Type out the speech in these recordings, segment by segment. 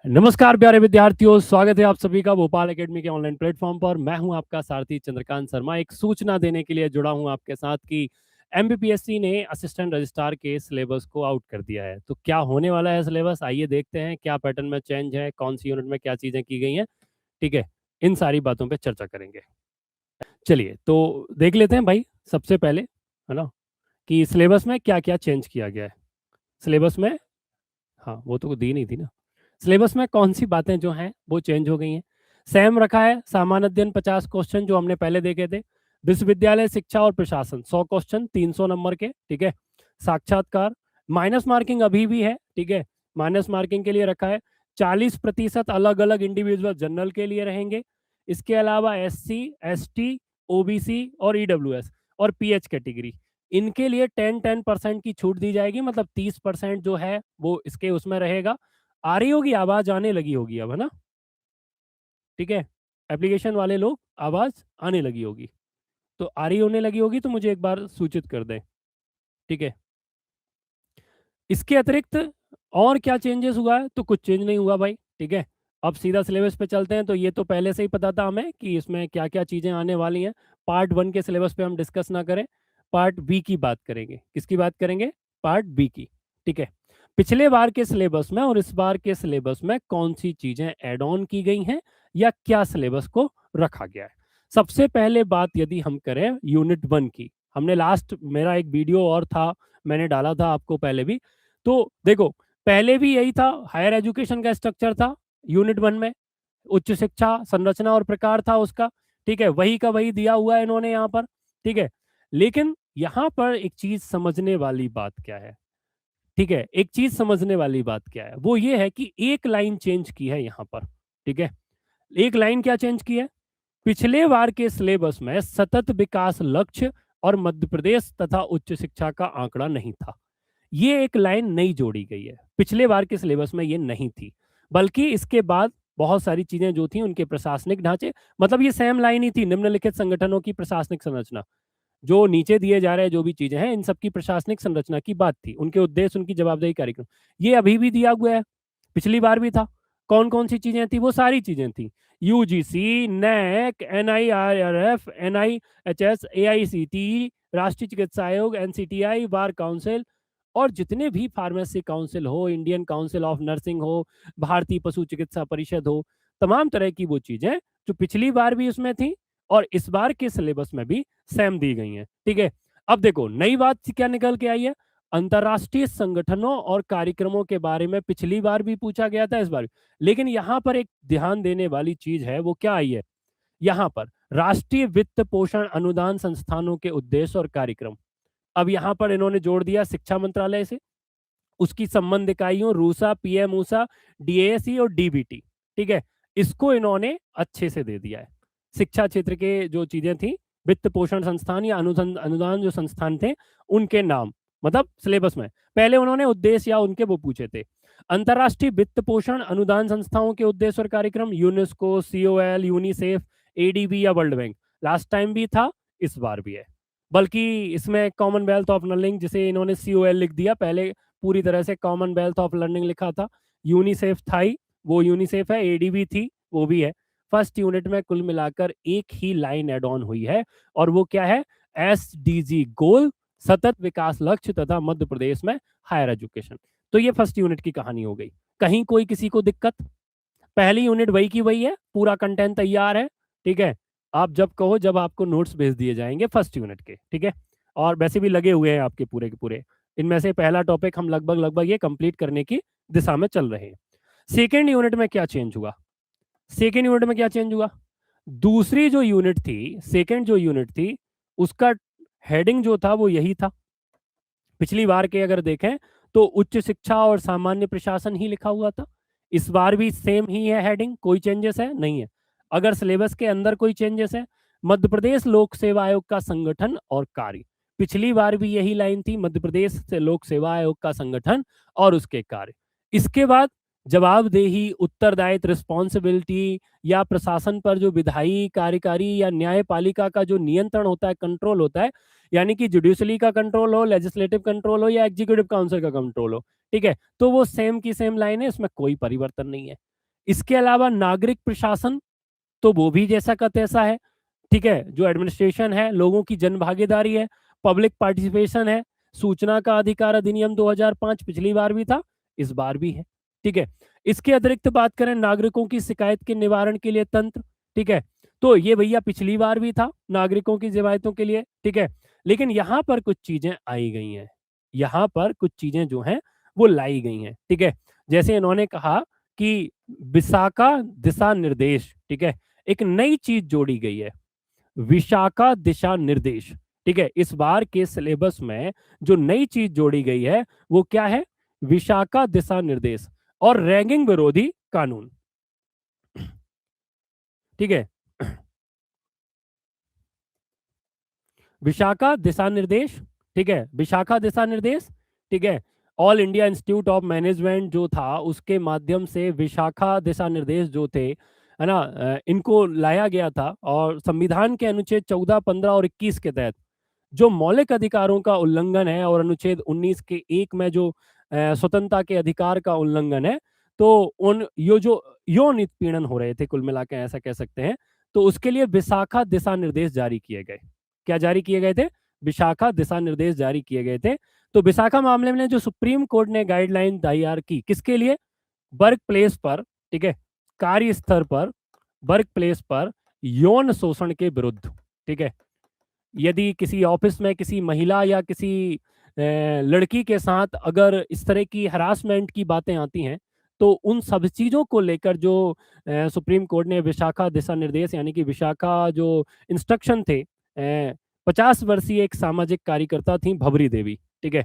नमस्कार प्यारे विद्यार्थियों, स्वागत है आप सभी का भोपाल एकेडमी के ऑनलाइन प्लेटफॉर्म पर। मैं हूं आपका सारथी चंद्रकांत शर्मा। एक सूचना देने के लिए जुड़ा हूं आपके साथ कि एमपीपीएससी ने असिस्टेंट रजिस्ट्रार के सिलेबस को आउट कर दिया है। तो क्या होने वाला है सिलेबस, आइए देखते हैं क्या पैटर्न में चेंज है, कौन सी यूनिट में क्या चीजें की गई हैं। ठीक है, इन सारी बातों पर चर्चा करेंगे। चलिए तो देख लेते हैं भाई, सबसे पहले है ना कि सिलेबस में क्या क्या चेंज किया गया है। सिलेबस में, हाँ वो तो दी नहीं थी ना। सिलेबस में कौन सी बातें जो हैं वो चेंज हो गई हैं। सेम रखा है सामान्य अध्ययन 50 क्वेश्चन जो हमने पहले देखे थे। विश्वविद्यालय शिक्षा और प्रशासन 100 क्वेश्चन 300 नंबर के। ठीक है, साक्षात्कार माइनस मार्किंग अभी भी है। ठीक है, माइनस मार्किंग के लिए रखा है। 40% अलग अलग इंडिविजुअल जनरल के लिए रहेंगे। इसके अलावा SC ST OBC और EWS और PH कैटेगरी, इनके लिए 10% की छूट दी जाएगी। मतलब 30% जो है वो इसके उसमें रहेगा। आ रही होगी आवाज, आने लगी होगी अब, है ना। ठीक है, एप्लीकेशन वाले लोग आवाज आने लगी होगी, तो आ रही होने लगी होगी तो मुझे एक बार सूचित कर दें। ठीक है, इसके अतिरिक्त और क्या चेंजेस हुआ है, तो कुछ चेंज नहीं हुआ भाई। ठीक है, अब सीधा सिलेबस पे चलते हैं। तो ये तो पहले से ही पता था हमें कि इसमें क्या क्या चीजें आने वाली हैं। पार्ट 1 के सिलेबस पे हम डिस्कस ना करें, पार्ट बी की बात करेंगे। किसकी बात करेंगे? पार्ट बी की। ठीक है, पिछले बार के सिलेबस में और इस बार के सिलेबस में कौन सी चीजें ऐड ऑन की गई हैं या क्या सिलेबस को रखा गया है। सबसे पहले बात यदि हम करें यूनिट 1 की, हमने लास्ट मेरा एक वीडियो और था, मैंने डाला था आपको पहले भी। तो देखो, पहले भी यही था, हायर एजुकेशन का स्ट्रक्चर था यूनिट 1 में, उच्च शिक्षा संरचना और प्रकार था उसका। ठीक है, वही का वही दिया हुआ है इन्होंने यहाँ पर। ठीक है, लेकिन यहाँ पर एक चीज समझने वाली बात क्या है। ठीक है, एक चीज समझने वाली बात क्या है, वो ये है कि एक लाइन चेंज की है यहाँ पर। ठीक है, एक लाइन क्या चेंज की है? पिछले बार के सिलेबस में सतत विकास लक्ष्य और मध्य प्रदेश तथा उच्च शिक्षा का आंकड़ा नहीं था। ये एक लाइन नई जोड़ी गई है, पिछले बार के सिलेबस में ये नहीं थी। बल्कि इसके बाद बहुत सारी चीजें जो थी उनके प्रशासनिक ढांचे, मतलब ये सेम लाइन ही थी, निम्नलिखित संगठनों की प्रशासनिक संरचना, जो नीचे दिए जा रहे हैं जो भी चीजें हैं इन सबकी प्रशासनिक संरचना की बात थी, उनके उद्देश्य, उनकी जवाबदेही, कार्यक्रम, ये अभी भी दिया हुआ है, पिछली बार भी था। कौन कौन सी चीजें थी? वो सारी चीजें थी, UGC, NAAC, NIRF, NIHS, AICTE, राष्ट्रीय चिकित्सा आयोग, NCTI, बार काउंसिल और जितने भी फार्मेसी काउंसिल हो, इंडियन काउंसिल ऑफ नर्सिंग हो, भारतीय पशु चिकित्सा परिषद हो, तमाम तरह की वो चीजें जो पिछली बार भी उसमें थी और इस बार के सिलेबस में भी सेम दी गई हैं। ठीक है, अब देखो नई बात क्या निकल के आई है। अंतरराष्ट्रीय संगठनों और कार्यक्रमों के बारे में पिछली बार भी पूछा गया था, इस बार भी। लेकिन यहाँ पर एक ध्यान देने वाली चीज है, वो क्या आई है यहाँ पर? राष्ट्रीय वित्त पोषण अनुदान संस्थानों के उद्देश्य और कार्यक्रम। अब यहाँ पर इन्होंने जोड़ दिया शिक्षा मंत्रालय से, उसकी संबंध इकाइयों रूसा, PM ऊषा, DASE और DBT। ठीक है, इसको इन्होंने अच्छे से दे दिया है। शिक्षा क्षेत्र के जो चीजें थी, वित्त पोषण संस्थान या अनुदान जो संस्थान थे उनके नाम, मतलब सिलेबस में पहले उन्होंने उद्देश्य या उनके वो पूछे थे। अंतरराष्ट्रीय वित्त पोषण अनुदान संस्थाओं के उद्देश्य और कार्यक्रम, यूनेस्को, COL, यूनिसेफ, ADB या वर्ल्ड बैंक। लास्ट टाइम भी था, इस बार भी है। बल्कि इसमें कॉमनवेल्थ ऑफ लर्निंग, जिसे इन्होंने COL लिख दिया, पहले पूरी तरह से कॉमनवेल्थ ऑफ लर्निंग लिखा था। यूनिसेफ था ही, वो यूनिसेफ है। ADB थी, वो भी है। फर्स्ट यूनिट में कुल मिलाकर एक ही लाइन एड ऑन हुई है और वो क्या है? SDG गोल, सतत विकास लक्ष्य तथा मध्य प्रदेश में हायर एजुकेशन। तो ये फर्स्ट यूनिट की कहानी हो गई। कहीं कोई किसी को दिक्कत? पहली यूनिट वही की वही है, पूरा कंटेंट तैयार है। ठीक है, आप जब कहो जब आपको नोट्स भेज दिए जाएंगे फर्स्ट यूनिट के। ठीक है, और वैसे भी लगे हुए हैं आपके पूरे के पूरे। इनमें से पहला टॉपिक हम लगभग लगभग ये कंप्लीट करने की दिशा में चल रहे हैं। सेकेंड यूनिट में क्या चेंज हुआ? सेकेंड यूनिट में क्या चेंज हुआ? दूसरी जो यूनिट थी, सेकेंड जो यूनिट थी, उसका हेडिंग जो था वो यही था। पिछली बार के अगर देखें तो उच्च शिक्षा और सामान्य प्रशासन ही लिखा हुआ था। इस बार भी सेम ही है हेडिंग, कोई चेंजेस है नहीं है। अगर सिलेबस के अंदर कोई चेंजेस है, मध्य प्रदेश लोक सेवा आयोग का संगठन और कार्य। पिछली बार भी यही लाइन थी, मध्य प्रदेश से लोक सेवा आयोग का संगठन और उसके कार्य। इसके बाद जवाबदेही, उत्तरदायित्व, रिस्पॉन्सिबिलिटी या प्रशासन पर जो विधायी, कार्यकारी या न्यायपालिका का जो नियंत्रण होता है, कंट्रोल होता है, यानी कि जुडिशली का कंट्रोल हो, लेजिस्लेटिव कंट्रोल हो या एग्जीक्यूटिव काउंसिल का कंट्रोल हो। ठीक है, तो वो सेम की सेम लाइन है, इसमें कोई परिवर्तन नहीं है। इसके अलावा नागरिक प्रशासन, तो वो भी जैसा का तैसा है, ठीक है। जो एडमिनिस्ट्रेशन है, लोगों की जन भागीदारी है, पब्लिक पार्टिसिपेशन है, सूचना का अधिकार अधिनियम 2005 पिछली बार भी था, इस बार भी है, ठीक है। इसके अतिरिक्त बात करें नागरिकों की शिकायत के निवारण के लिए तंत्र, ठीक है, तो ये भैया पिछली बार भी था नागरिकों की शिकायतों के लिए, ठीक है। लेकिन यहाँ पर कुछ चीजें आई गई हैं, यहाँ पर कुछ चीजें जो हैं वो लाई गई हैं, ठीक है। जैसे इन्होंने कहा कि विशाखा दिशा निर्देश, ठीक है, एक नई चीज जोड़ी गई है, विशाखा दिशा निर्देश, ठीक है। इस बार के सिलेबस में जो नई चीज जोड़ी गई है वो क्या है, विशाखा दिशा निर्देश और रैगिंग विरोधी कानून, ठीक है। विशाखा दिशा निर्देश, ठीक है, विशाखा दिशा निर्देश, ठीक है। All India institute of management जो था उसके माध्यम से विशाखा दिशा निर्देश जो थे, है ना, इनको लाया गया था और संविधान के अनुच्छेद 14, 15 और 21 के तहत जो मौलिक अधिकारों का उल्लंघन है और अनुच्छेद 19 के 1 में जो स्वतंत्रता के अधिकार का उल्लंघन है, तो उन यो जो यौन उत्पीड़न हो रहे थे कुल मिला के ऐसा कह सकते हैं, तो उसके लिए विशाखा दिशा निर्देश जारी किए गए। क्या जारी किए गए थे, विशाखा दिशा निर्देश जारी किए गए थे। तो विशाखा मामले में जो सुप्रीम कोर्ट ने गाइडलाइन तैयार की किसके लिए, वर्क प्लेस पर, ठीक है, कार्य स्तर पर, वर्क प्लेस पर यौन शोषण के विरुद्ध, ठीक है। यदि किसी ऑफिस में किसी महिला या किसी लड़की के साथ अगर इस तरह की हरासमेंट की बातें आती हैं, तो उन सब चीज़ों को लेकर जो सुप्रीम कोर्ट ने विशाखा दिशा निर्देश यानी कि विशाखा जो इंस्ट्रक्शन थे, 50 वर्षीय एक सामाजिक कार्यकर्ता थी भवरी देवी, ठीक है।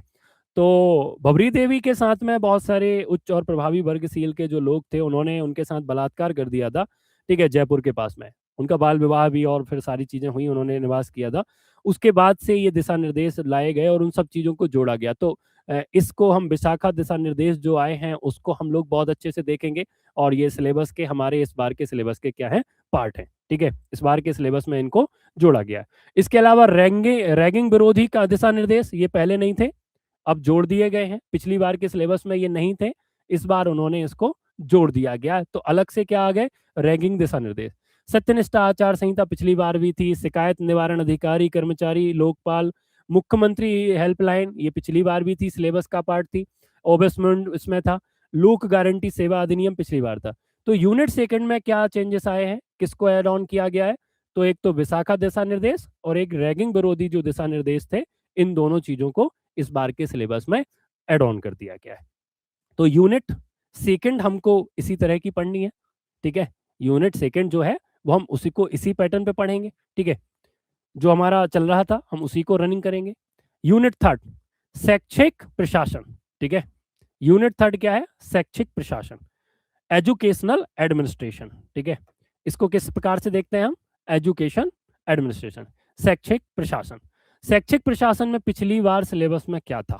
तो भवरी देवी के साथ में बहुत सारे उच्च और प्रभावी वर्ग सील के जो लोग थे उन्होंने उनके साथ बलात्कार कर दिया था, ठीक है, जयपुर के पास में। उनका बाल विवाह भी और फिर सारी चीजें हुई, उन्होंने निवास किया था। उसके बाद से ये दिशा निर्देश लाए गए और उन सब चीजों को जोड़ा गया। तो इसको हम विशाखा दिशा निर्देश जो आए हैं उसको हम लोग बहुत अच्छे से देखेंगे और ये सिलेबस के हमारे इस बार के सिलेबस के क्या है, पार्ट है, ठीक है। इस बार के सिलेबस में इनको जोड़ा गया है। इसके अलावा रैगिंग विरोधी का दिशा निर्देश ये पहले नहीं थे, अब जोड़ दिए गए हैं। पिछली बार के सिलेबस में ये नहीं थे, इस बार उन्होंने इसको जोड़ दिया गया। तो अलग से क्या आ गए, रैगिंग दिशा निर्देश। सत्यनिष्ठा आचार संहिता पिछली बार भी थी, शिकायत निवारण अधिकारी कर्मचारी लोकपाल, मुख्यमंत्री हेल्पलाइन ये पिछली बार भी थी, सिलेबस का पार्ट थी। ओबेसमेंट इसमें था, लोक गारंटी सेवा अधिनियम पिछली बार था। तो यूनिट सेकंड में क्या चेंजेस आए हैं, किसको एड ऑन किया गया है, तो एक तो विशाखा दिशा निर्देश और एक रैगिंग विरोधी जो दिशा निर्देश थे, इन दोनों चीजों को इस बार के सिलेबस में एड ऑन कर दिया गया है। तो यूनिट सेकंड हमको इसी तरह की पढ़नी है, ठीक है। यूनिट सेकंड जो है वो हम उसी को इसी पैटर्न पे पढ़ेंगे, ठीक है। जो हमारा चल रहा था हम उसी को रनिंग करेंगे। यूनिट थर्ड शैक्षिक प्रशासन, ठीक है। यूनिट थर्ड क्या है, शैक्षिक प्रशासन, एजुकेशनल एडमिनिस्ट्रेशन, ठीक है। इसको किस प्रकार से देखते हैं हम, एजुकेशन एडमिनिस्ट्रेशन, शैक्षिक प्रशासन। शैक्षिक प्रशासन में पिछली बार सिलेबस में क्या था,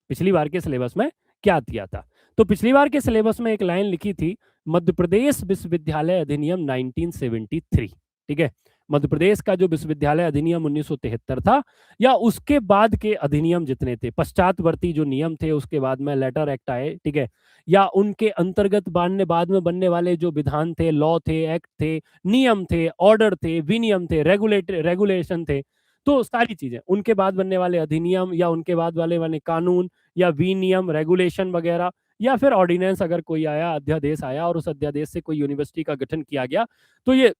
पिछली बार के सिलेबस में क्या दिया था, तो पिछली बार के सिलेबस में एक लाइन लिखी थी, मध्य प्रदेश विश्वविद्यालय अधिनियम 1973, ठीक है। मध्य प्रदेश का जो विश्वविद्यालय अधिनियम 1973 था या उसके बाद के अधिनियम जितने थे, पश्चातवर्ती जो नियम थे उसके बाद में लेटर एक्ट आए, ठीक है, या उनके अंतर्गत बाद में बनने वाले जो विधान थे, लॉ थे, एक्ट थे, नियम थे, ऑर्डर थे, विनियम थे, रेगुलेशन थे, तो सारी चीजें उनके बाद बनने वाले अधिनियम या उनके बाद वाले वाले कानून या विनियम रेगुलेशन वगैरह या फिर ऑर्डिनेंस अगर कोई आया, अध्यादेश आया और उस अध्यादेश से कोई यूनिवर्सिटी का गठन किया गया, तो ये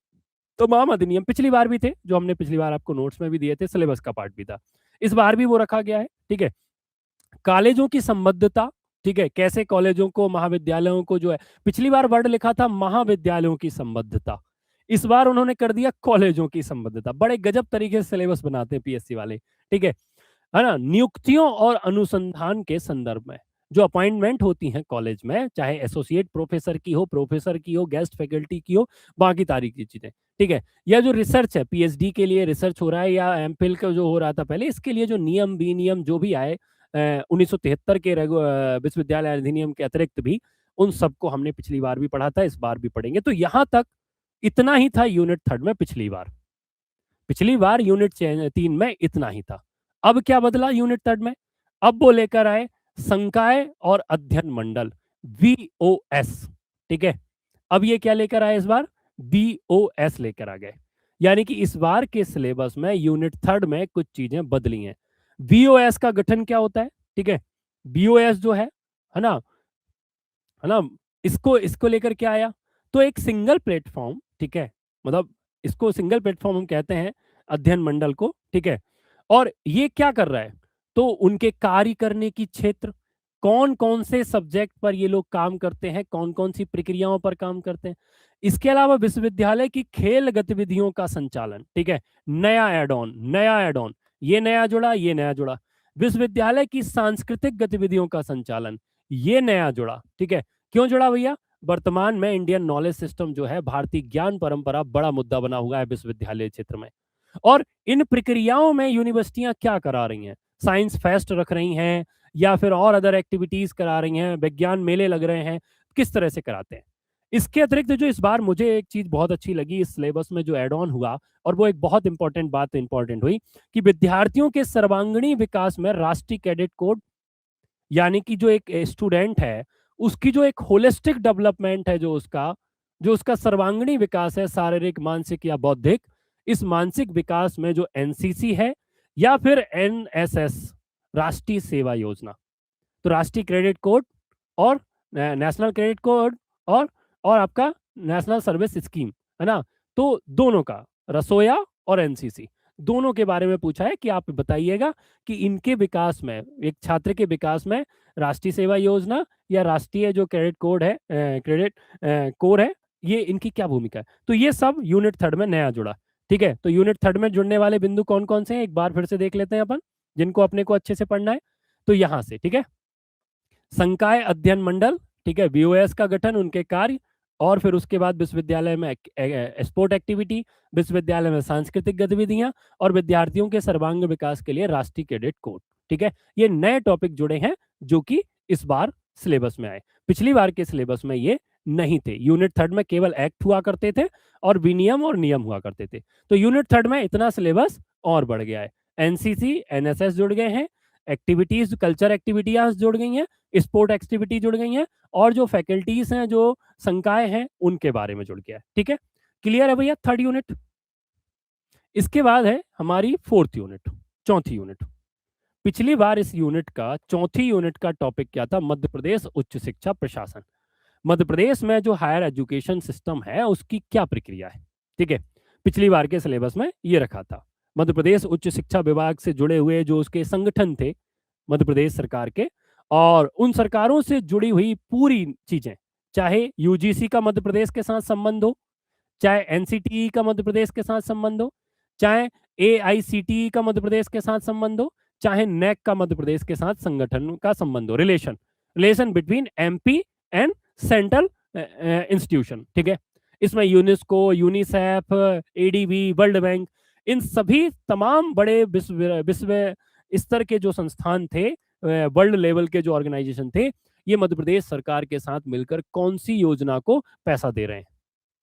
तमाम अधिनियम पिछली बार भी थे, जो हमने पिछली बार आपको नोट्स में भी दिए थे, सिलेबस का पार्ट भी था, इस बार भी वो रखा गया है, ठीक है। कॉलेजों की संबद्धता, ठीक है, कैसे कॉलेजों को महाविद्यालयों को जो है, पिछली बार वर्ड लिखा था महाविद्यालयों की संबद्धता, इस बार उन्होंने कर दिया कॉलेजों की संबद्धता। बड़े गजब तरीके से सिलेबस बनाते हैं पीएससी वाले, ठीक है ना। नियुक्तियों और अनुसंधान के संदर्भ में जो अपॉइंटमेंट होती हैं कॉलेज में, चाहे एसोसिएट प्रोफेसर की हो, प्रोफेसर की हो, गेस्ट फैकल्टी की हो, बाकी तारीख की चीजें, ठीक है। या जो रिसर्च है, पीएचडी के लिए रिसर्च हो रहा है या एमफिल का जो हो रहा था पहले, इसके लिए जो नियम विनियम जो भी आए 1973 के विश्वविद्यालय अधिनियम के अतिरिक्त भी, उन सबको हमने पिछली बार भी पढ़ा था, इस बार भी पढ़ेंगे। तो यहां तक इतना ही था यूनिट थर्ड में पिछली बार यूनिट 3 में इतना ही था। अब क्या बदला यूनिट थर्ड में, अब वो लेकर आए संकाय और अध्ययन मंडल, वीओएस, ठीक है। अब ये क्या लेकर आए इस बार, बीओएस लेकर आ गए। यानी कि इस बार के सिलेबस में यूनिट थर्ड में कुछ चीजें बदली हैं। बीओएस का गठन क्या होता है, ठीक है, बीओएस जो है ना, है ना, इसको इसको लेकर क्या आया, तो एक सिंगल प्लेटफॉर्म, ठीक है, मतलब इसको सिंगल प्लेटफॉर्म हम कहते हैं अध्ययन मंडल को, ठीक है। और ये क्या कर रहा है, तो उनके कार्य करने की क्षेत्र, कौन कौन से सब्जेक्ट पर ये लोग काम करते हैं, कौन कौन सी प्रक्रियाओं पर काम करते हैं। इसके अलावा विश्वविद्यालय की खेल गतिविधियों का संचालन, ठीक है, नया एड ऑन, नया एड ऑन, ये नया जुड़ा, ये नया जुड़ा। विश्वविद्यालय की सांस्कृतिक गतिविधियों का संचालन, ये नया जुड़ा, ठीक है। क्यों जुड़ा भैया, वर्तमान में इंडियन नॉलेज सिस्टम जो है, भारतीय ज्ञान परंपरा बड़ा मुद्दा बना हुआ है विश्वविद्यालय क्षेत्र में। और इन प्रक्रियाओं में यूनिवर्सिटियां क्या करा रही हैं, साइंस फेस्ट रख रही हैं या फिर और अदर एक्टिविटीज करा रही हैं, विज्ञान मेले लग रहे हैं, किस तरह से कराते हैं। इसके अतिरिक्त जो इस बार मुझे एक चीज बहुत अच्छी लगी इस सिलेबस में जो एड ऑन हुआ, और वो एक बहुत इंपॉर्टेंट बात इंपॉर्टेंट हुई, कि विद्यार्थियों के सर्वांगीण विकास में राष्ट्रीय कैडेट कोड, यानी कि जो एक स्टूडेंट है उसकी जो एक होलिस्टिक डेवलपमेंट है, जो उसका सर्वांगीण विकास है, शारीरिक मानसिक या बौद्धिक, इस मानसिक विकास में जो एनसीसी है या फिर एनएसएस, राष्ट्रीय सेवा योजना, तो राष्ट्रीय क्रेडिट कोड और नेशनल क्रेडिट कोड और आपका नेशनल सर्विस स्कीम, है ना, तो दोनों का, रसोया और एनसीसी, दोनों के बारे में पूछा है कि आप बताइएगा कि इनके विकास में, एक छात्र के विकास में राष्ट्रीय सेवा योजना या राष्ट्रीय जो क्रेडिट कोड है, क्रेडिट कोर है, ये इनकी क्या भूमिका है। तो ये सब यूनिट थर्ड में नया जुड़ा, ठीक है। तो यूनिट थर्ड में जुड़ने वाले बिंदु कौन कौन से हैं, एक बार फिर से देख लेते हैं अपन, जिनको अपने को अच्छे से पढ़ना है। तो यहां से, ठीक है, संकाय अध्ययन मंडल, ठीक है, बीओएस का गठन, उनके कार्य, और फिर उसके बाद विश्वविद्यालय में स्पोर्ट एक्टिविटी, विश्वविद्यालय में सांस्कृतिक गतिविधियां, और विद्यार्थियों के सर्वांग विकास के लिए राष्ट्रीय कैडेट कोड, ठीक है। ये नए टॉपिक जुड़े हैं जो कि इस बार सिलेबस में आए, पिछली बार के सिलेबस में ये नहीं थे। यूनिट थर्ड में केवल एक्ट हुआ करते थे और विनियम और नियम हुआ करते थे, तो यूनिट थर्ड में इतना सिलेबस और बढ़ गया है। एनसीसी एनएसएस जुड़ गए हैं, एक्टिविटीज, कल्चर एक्टिविटीज जुड़ गई हैं, स्पोर्ट एक्टिविटी जुड़ गई हैं, और जो फैकल्टीज हैं, जो संकाय हैं, उनके बारे में जुड़ गया है, ठीक है। क्लियर है भैया थर्ड यूनिट। इसके बाद है हमारी फोर्थ यूनिट, चौथी यूनिट। पिछली बार इस यूनिट का, चौथी यूनिट का टॉपिक क्या था, मध्य प्रदेश उच्च शिक्षा प्रशासन। मध्य प्रदेश में जो हायर एजुकेशन सिस्टम है उसकी क्या प्रक्रिया है, ठीक है। पिछली बार के सिलेबस में ये रखा था, मध्य प्रदेश उच्च शिक्षा विभाग से जुड़े हुए जो उसके संगठन थे मध्य प्रदेश सरकार के, और उन सरकारों से जुड़ी हुई पूरी चीजें, चाहे यूजीसी का मध्य प्रदेश के साथ संबंध हो, चाहे एनसीटीई का मध्य प्रदेश के साथ संबंध हो, चाहे एआईसीटीई का मध्य प्रदेश के साथ संबंध हो, चाहे नेक का मध्य प्रदेश के साथ संगठन का संबंध हो, relation relation between MP and central institution, ठीक है। इसमें UNESCO, UNICEF, ADB, world bank, इन सभी तमाम बड़े विश्व विश्व स्तर के जो संस्थान थे, वर्ल्ड लेवल के जो ऑर्गेनाइजेशन थे, ये मध्य प्रदेश सरकार के साथ मिलकर कौन सी योजना को पैसा दे रहे हैं,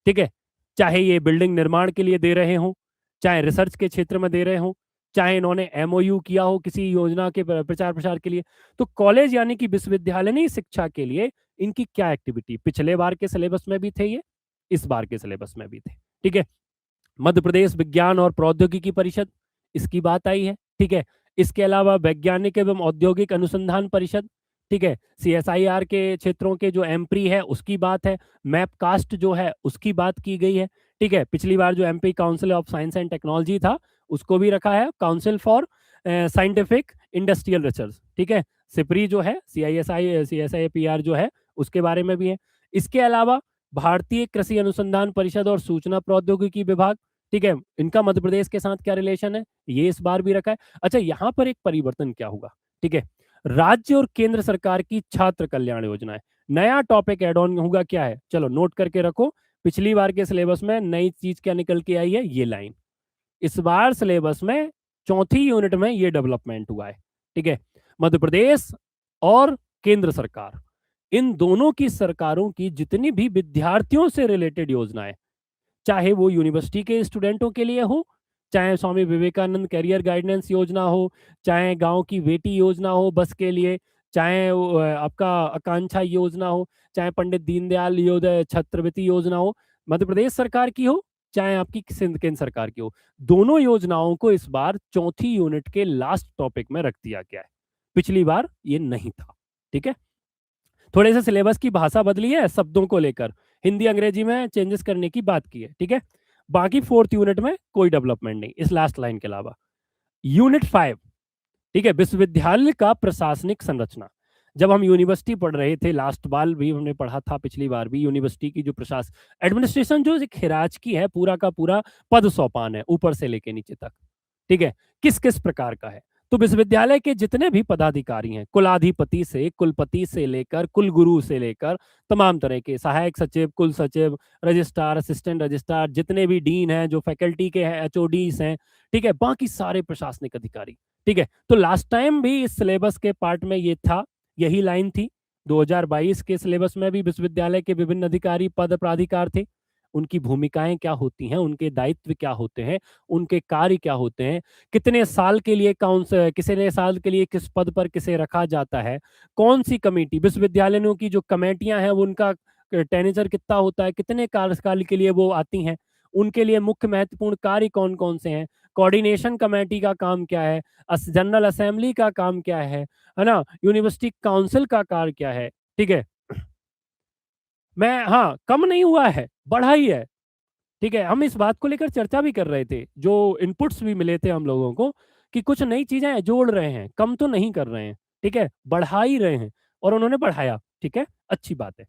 ठीक है। चाहे ये बिल्डिंग निर्माण के लिए दे रहे हों, चाहे रिसर्च के क्षेत्र में दे रहे हों, चाहे इन्होंने एमओयू किया हो किसी योजना के प्रचार प्रसार के लिए, तो कॉलेज यानी कि विश्वविद्यालयीन शिक्षा के लिए इनकी क्या एक्टिविटी, पिछले बार के सिलेबस में भी थे ये, इस बार के सिलेबस में भी थे, ठीक है। मध्य प्रदेश विज्ञान और प्रौद्योगिकी परिषद, इसकी बात आई है, ठीक है। इसके अलावा वैज्ञानिक एवं औद्योगिक अनुसंधान परिषद, ठीक है, सीएसआईआर के क्षेत्रों के जो एमप्री है उसकी बात है, मैप कास्ट जो है उसकी बात की गई है, ठीक है। पिछली बार जो MP council of science and technology था उसको भी रखा है, council for scientific industrial research, ठीक है। सिपरी जो है, सीएसआईपीआर जो है उसके बारे में भी है। इसके अलावा भारतीय कृषि अनुसंधान परिषद और सूचना प्रौद्योगिकी विभाग, ठीक है, इनका मध्य प्रदेश के साथ क्या रिलेशन है, ये इस बार भी रखा है। अच्छा, यहाँ पर एक परिवर्तन क्या होगा, ठीक है, राज्य और केंद्र सरकार की छात्र कल्याण योजना है, नया टॉपिक एड ऑन होगा, क्या है, चलो नोट करके रखो। पिछली बार के सिलेबस में नई चीज क्या निकल के आई है, ये लाइन, इस बार सिलेबस में चौथी यूनिट में ये डेवलपमेंट हुआ है, ठीक है। मध्य प्रदेश और केंद्र सरकार, इन दोनों की सरकारों की जितनी भी विद्यार्थियों से रिलेटेड योजनाएं, चाहे वो यूनिवर्सिटी के स्टूडेंटों के लिए हो, चाहे स्वामी विवेकानंद कैरियर गाइडेंस योजना हो, चाहे गांव की बेटी योजना हो बस के लिए, चाहे आपका आकांक्षा योजना हो, चाहे पंडित दीनदयाल योजना छात्रवृत्ति योजना हो, मध्य प्रदेश सरकार की हो, चाहे आपकी सिंध केंद्र सरकार की हो, दोनों योजनाओं को इस बार चौथी यूनिट के लास्ट टॉपिक में रख दिया गया है। पिछली बार ये नहीं था। ठीक है, थोड़े से सिलेबस की भाषा बदली है, शब्दों को लेकर हिंदी अंग्रेजी में चेंजेस करने की बात की है। ठीक है, बाकी फोर्थ यूनिट में कोई डेवलपमेंट नहीं इस लास्ट लाइन के अलावा। यूनिट 5, ठीक है, विश्वविद्यालय का प्रशासनिक संरचना। जब हम यूनिवर्सिटी पढ़ रहे थे, लास्ट बार भी हमने पढ़ा था, पिछली बार भी, यूनिवर्सिटी की जो प्रशासन एडमिनिस्ट्रेशन जो एक हिरार्ची है, पूरा का पूरा पद सोपान है ऊपर से लेके नीचे तक। ठीक है, किस किस प्रकार का है, तो विश्वविद्यालय के जितने भी पदाधिकारी हैं, कुलाधिपति से, कुलपति से लेकर, कुलगुरु से लेकर, तमाम तरह के सहायक सचिव, कुल सचिव, रजिस्ट्रार, असिस्टेंट रजिस्ट्रार, जितने भी डीन हैं, जो फैकल्टी के हैं, एचओडीज हैं, ठीक है, बाकी सारे प्रशासनिक अधिकारी। ठीक है, तो लास्ट टाइम भी इस सिलेबस के पार्ट में ये था, यही लाइन थी। 2022 के सिलेबस में भी विश्वविद्यालय के विभिन्न अधिकारी पद प्राधिकार थे, उनकी भूमिकाएं क्या होती हैं, उनके दायित्व क्या होते हैं, उनके कार्य क्या होते हैं, कितने साल के लिए कौन से, कितने साल के लिए किस पद पर किसे रखा जाता है, कौन सी कमेटी, विश्वविद्यालयों की जो कमेटियां हैं वो उनका टेनेचर कितना होता है, कितने कार्यकाल के लिए वो आती हैं, उनके लिए मुख्य महत्वपूर्ण कार्य कौन कौन से हैं, कोऑर्डिनेशन कमेटी का काम क्या है, जनरल असेंबली का काम क्या है ना, यूनिवर्सिटी काउंसिल का कार्य क्या है। ठीक है, मैं, हाँ, कम नहीं हुआ है, बढ़ा ही है। ठीक है, हम इस बात को लेकर चर्चा भी कर रहे थे, जो इनपुट्स भी मिले थे हम लोगों को, कि कुछ नई चीजें जोड़ रहे हैं, कम तो नहीं कर रहे हैं। ठीक है, बढ़ा ही रहे हैं, और उन्होंने बढ़ाया। ठीक है, अच्छी बात है।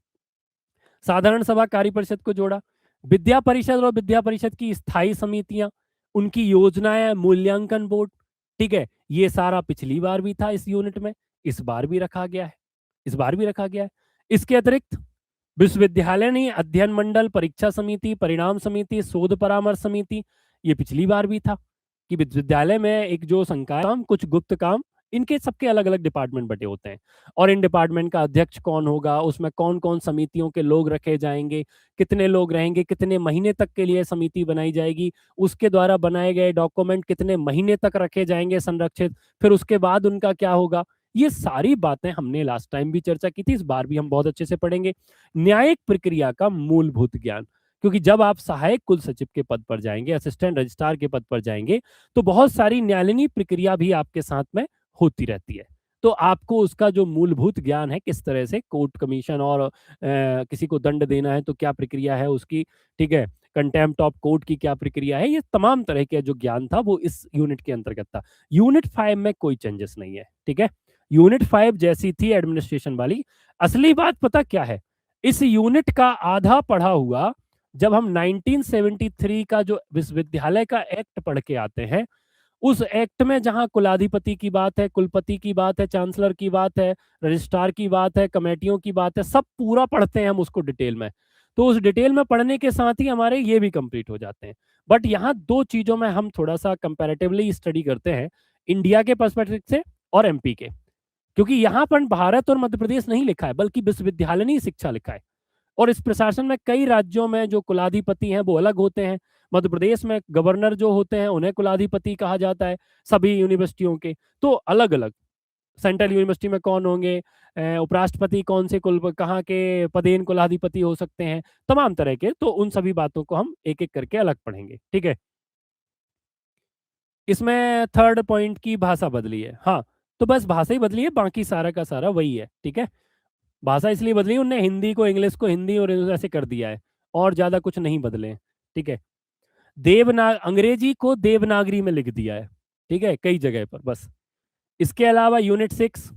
साधारण सभा कार्य परिषद को जोड़ा, विद्या परिषद और विद्या परिषद की स्थायी समितियां, उनकी योजनाएं, मूल्यांकन बोर्ड। ठीक है, ये सारा पिछली बार भी था इस यूनिट में, इस बार भी रखा गया है, इस बार भी रखा गया है। इसके अतिरिक्त विश्वविद्यालय ने अध्ययन मंडल, परीक्षा समिति, परिणाम समिति, शोध परामर्श समिति, ये पिछली बार भी था कि विश्वविद्यालय में एक जो संकाय काम, कुछ गुप्त काम, इनके सबके अलग अलग डिपार्टमेंट बटे होते हैं, और इन डिपार्टमेंट का अध्यक्ष कौन होगा, उसमें कौन कौन समितियों के लोग रखे जाएंगे, कितने लोग रहेंगे, कितने महीने तक के लिए समिति बनाई जाएगी, उसके द्वारा बनाए गए डॉक्यूमेंट कितने महीने तक रखे जाएंगे संरक्षित, फिर उसके बाद उनका क्या होगा। ये सारी बातें हमने लास्ट टाइम भी चर्चा की थी, इस बार भी हम बहुत अच्छे से पढ़ेंगे। न्यायिक प्रक्रिया का मूलभूत ज्ञान, क्योंकि जब आप सहायक कुल सचिव के पद पर जाएंगे, असिस्टेंट रजिस्ट्रार के पद पर जाएंगे, तो बहुत सारी न्यायालयीय प्रक्रिया भी आपके साथ में होती रहती है। तो आपको उसका जो मूलभूत ज्ञान है, किस तरह से कोर्ट कमीशन और किसी को दंड देना है तो क्या प्रक्रिया है उसकी, ठीक है, कंटेम्प्ट ऑफ कोर्ट की क्या प्रक्रिया है, ये तमाम तरह के जो ज्ञान था वो इस यूनिट के अंतर्गत था। यूनिट 5 में कोई चेंजेस नहीं है। ठीक है, यूनिट 5 जैसी थी एडमिनिस्ट्रेशन वाली। असली बात पता क्या है, इस यूनिट का आधा पढ़ा हुआ जब हम 1973 का जो विश्वविद्यालय का एक्ट पढ़ के आते हैं, उस एक्ट में जहां कुलाधिपति की बात है, कुलपति की बात है, चांसलर की बात है, रजिस्ट्रार की बात है, कमेटियों की बात है, सब पूरा पढ़ते हैं हम उसको डिटेल में। तो उस डिटेल में पढ़ने के साथ ही हमारे ये भी कंप्लीट हो जाते हैं। बट यहाँ दो चीजों में हम थोड़ा सा कंपैरेटिवली स्टडी करते हैं, इंडिया के पर्सपेक्टिव से और एमपी के, क्योंकि यहाँ पर भारत और मध्य प्रदेश नहीं लिखा है, बल्कि विश्वविद्यालय शिक्षा लिखा है। और इस प्रशासन में कई राज्यों में जो कुलाधिपति हैं वो अलग होते हैं। मध्य प्रदेश में गवर्नर जो होते हैं उन्हें कुलाधिपति कहा जाता है, सभी यूनिवर्सिटियों के तो अलग अलग। सेंट्रल यूनिवर्सिटी में कौन होंगे, उपराष्ट्रपति कौन से कुल, कहाँ के पदेन कुलाधिपति हो सकते हैं, तमाम तरह के, तो उन सभी बातों को हम एक एक करके अलग पढ़ेंगे। ठीक है, इसमें थर्ड पॉइंट की भाषा बदली है। हाँ, तो बस भाषा ही बदली है, बाकी सारा का सारा वही है। ठीक है, भाषा इसलिए बदली, उनने हिंदी को इंग्लिश को हिंदी और ऐसे कर दिया है, और ज्यादा कुछ नहीं बदले हैं। ठीक है, अंग्रेजी को देवनागरी में लिख दिया है। ठीक है, कई जगह पर बस। इसके अलावा यूनिट 6,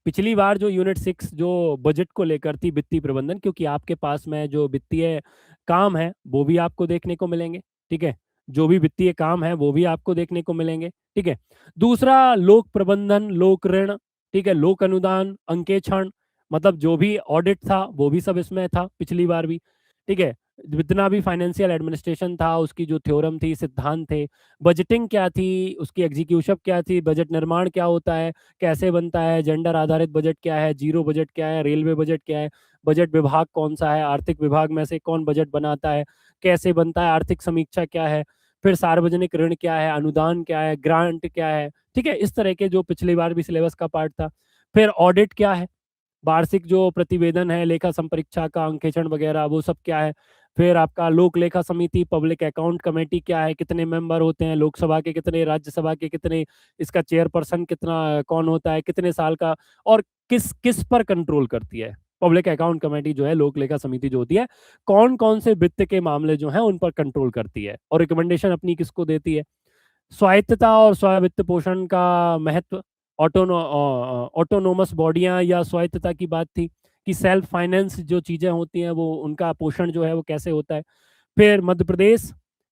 पिछली बार जो यूनिट 6 जो बजट को लेकर थी, वित्तीय प्रबंधन, क्योंकि आपके पास में जो वित्तीय काम है वो भी आपको देखने को मिलेंगे। ठीक है, जो भी वित्तीय काम है वो भी आपको देखने को मिलेंगे। ठीक है, दूसरा लोक प्रबंधन, लोक ऋण, ठीक है, लोक अनुदान, अंकेक्षण, मतलब जो भी ऑडिट था वो भी सब इसमें था पिछली बार भी। ठीक है, जितना भी फाइनेंशियल एडमिनिस्ट्रेशन था उसकी जो थ्योरम थी, सिद्धांत थे, बजटिंग क्या थी, उसकी एग्जीक्यूशन क्या थी, बजट निर्माण क्या होता है, कैसे बनता है, जेंडर आधारित बजट क्या है, जीरो बजट क्या है, रेलवे बजट क्या है, बजट विभाग कौन सा है, आर्थिक विभाग में से कौन बजट बनाता है, कैसे बनता है, आर्थिक समीक्षा क्या है, फिर सार्वजनिक ऋण क्या है, अनुदान क्या है, ग्रांट क्या है। ठीक है, इस तरह के जो पिछली बार भी सिलेबस का पार्ट था। फिर ऑडिट क्या है, वार्षिक जो प्रतिवेदन है, लेखा संपरीक्षा का अंकेक्षण वगैरह वो सब क्या है। फिर आपका लोक लेखा समिति, पब्लिक अकाउंट कमेटी क्या है, कितने मेंबर होते हैं, लोकसभा के कितने, राज्यसभा के कितने, इसका चेयरपर्सन कितना कौन होता है, कितने साल का, और किस किस पर कंट्रोल करती है। पब्लिक अकाउंट कमेटी जो है, लोक लेखा समिति जो होती है, कौन कौन से वित्त के मामले जो हैं उन पर कंट्रोल करती है और रिकमेंडेशन अपनी किसको देती है। स्वायत्तता और स्वावित्त पोषण का महत्व, ऑटोनोमस बॉडियां या स्वायत्तता की बात थी कि सेल्फ फाइनेंस जो चीज़ें होती हैं वो उनका पोषण जो है वो कैसे होता है। फिर मध्य प्रदेश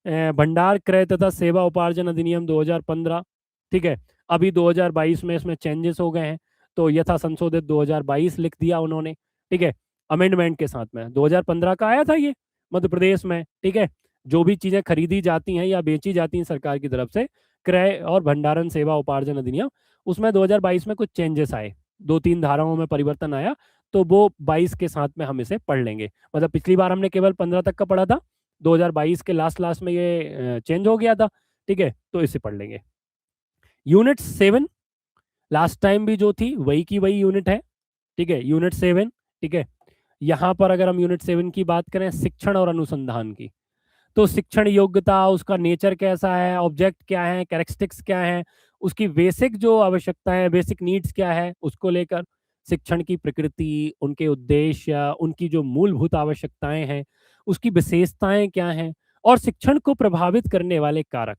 भंडार क्रय तथा सेवा उपार्जन अधिनियम 2015, ठीक है। अभी 2022 में इसमें चेंजेस हो गए हैं, तो यथा संशोधित 2022 लिख दिया उन्होंने, ठीक है, अमेंडमेंट के साथ में। 2015 का आया था ये मध्य प्रदेश में, ठीक है। जो भी चीज़ें खरीदी जाती हैं या बेची जाती हैं सरकार की तरफ से, क्रय और भंडारण सेवा उपार्जन अधिनियम, उसमें 2022 में कुछ चेंजेस आए, 2-3 धाराओं में परिवर्तन आया, तो वो 22 के साथ में हम इसे पढ़ लेंगे। मतलब पिछली बार हमने केवल 15 तक का पढ़ा था, 2022 के लास्ट में ये चेंज हो गया था, ठीक है, तो इसे पढ़ लेंगे। यूनिट 7 लास्ट टाइम भी जो थी वही की वही यूनिट है, ठीक है, यूनिट 7, ठीक है। यहाँ पर अगर हम यूनिट 7 की बात करें, शिक्षण और अनुसंधान की, तो शिक्षण योग्यता, उसका नेचर कैसा है, ऑब्जेक्ट क्या है, कैरेक्टरिस्टिक्स क्या है, उसकी बेसिक जो आवश्यकताएं, बेसिक नीड्स क्या है, उसको लेकर शिक्षण की प्रकृति, उनके उद्देश्य, उनकी जो मूलभूत आवश्यकताएं हैं, उसकी विशेषताएं क्या हैं, और शिक्षण को प्रभावित करने वाले कारक,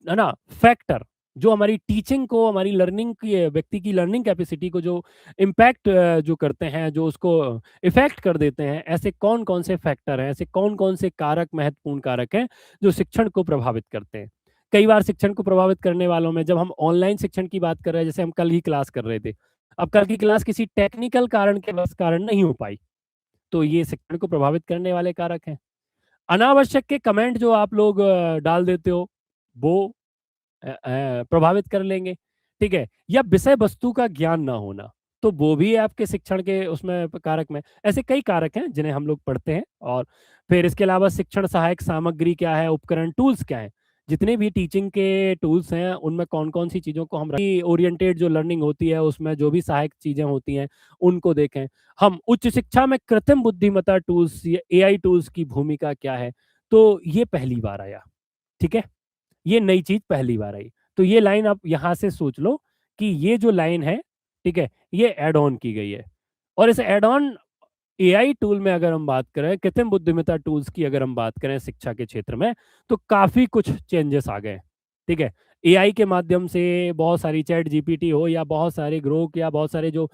है ना, फैक्टर, जो हमारी टीचिंग को, हमारी लर्निंग की, व्यक्ति की लर्निंग कैपेसिटी को जो इम्पैक्ट जो करते हैं, जो उसको इफेक्ट कर देते हैं, ऐसे कौन कौन से फैक्टर हैं, ऐसे कौन कौन से कारक, महत्वपूर्ण कारक हैं जो शिक्षण को प्रभावित करते हैं। कई बार शिक्षण को प्रभावित करने वालों में, जब हम ऑनलाइन शिक्षण की बात कर रहे हैं, जैसे हम कल ही क्लास कर रहे थे, अब कल की क्लास किसी टेक्निकल कारण के बस कारण नहीं हो पाई, तो ये शिक्षण को प्रभावित करने वाले कारक हैं। अनावश्यक के कमेंट जो आप लोग डाल देते हो, वो प्रभावित कर लेंगे, ठीक है। या विषय वस्तु का ज्ञान ना होना, तो वो भी आपके शिक्षण के उसमें कारक में, ऐसे कई कारक हैं जिन्हें हम लोग पढ़ते हैं। और फिर इसके अलावा शिक्षण सहायक सामग्री क्या है, उपकरण, टूल्स क्या है, जितने भी टीचिंग के टूल्स हैं उनमें कौन कौन सी चीज़ों को हम ओरिएंटेड जो लर्निंग होती है उसमें जो भी सहायक चीज़ें होती हैं उनको देखें। हम उच्च शिक्षा में कृत्रिम बुद्धिमत्ता टूल्स या एआई टूल्स की भूमिका क्या है, तो ये पहली बार आया, ठीक है। ये नई चीज पहली बार आई, तो ये लाइन आप यहां से सोच लो कि ये जो लाइन है, ठीक है, ये एड ऑन की गई है। और इस एड ऑन एआई टूल में अगर हम बात करें, कृत्रिम बुद्धिमत्ता टूल्स की अगर हम बात करें शिक्षा के क्षेत्र में, तो काफी कुछ चेंजेस आ गए, ठीक है। एआई के माध्यम से बहुत सारी, चैट जीपीटी हो या बहुत सारे ग्रोक या बहुत सारे जो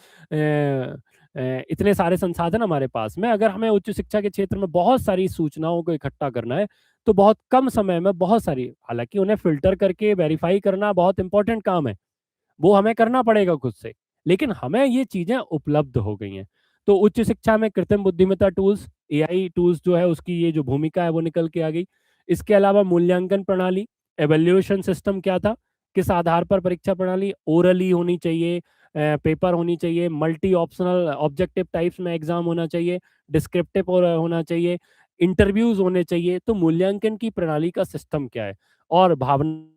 इतने सारे संसाधन हमारे पास में, अगर हमें उच्च शिक्षा के क्षेत्र में बहुत सारी सूचनाओं को इकट्ठा करना है, तो बहुत कम समय में बहुत सारी, हालांकि उन्हें फिल्टर करके वेरीफाई करना बहुत इंपॉर्टेंट काम है, वो हमें करना पड़ेगा खुद से, लेकिन हमें ये चीजें उपलब्ध हो गई हैं। तो उच्च शिक्षा में कृत्रिम बुद्धिमत्ता टूल्स, एआई टूल्स जो है उसकी ये जो भूमिका है वो निकल के आ गई। इसके अलावा मूल्यांकन प्रणाली, एवेल्यूएशन सिस्टम क्या था, किस आधार पर परीक्षा प्रणाली, ओरली होनी चाहिए, पेपर होनी चाहिए, मल्टी ऑप्शनल ऑब्जेक्टिव टाइप्स में एग्जाम होना चाहिए, डिस्क्रिप्टिव होना चाहिए, इंटरव्यूज होने चाहिए। तो मूल्यांकन की प्रणाली का सिस्टम क्या है, और भावना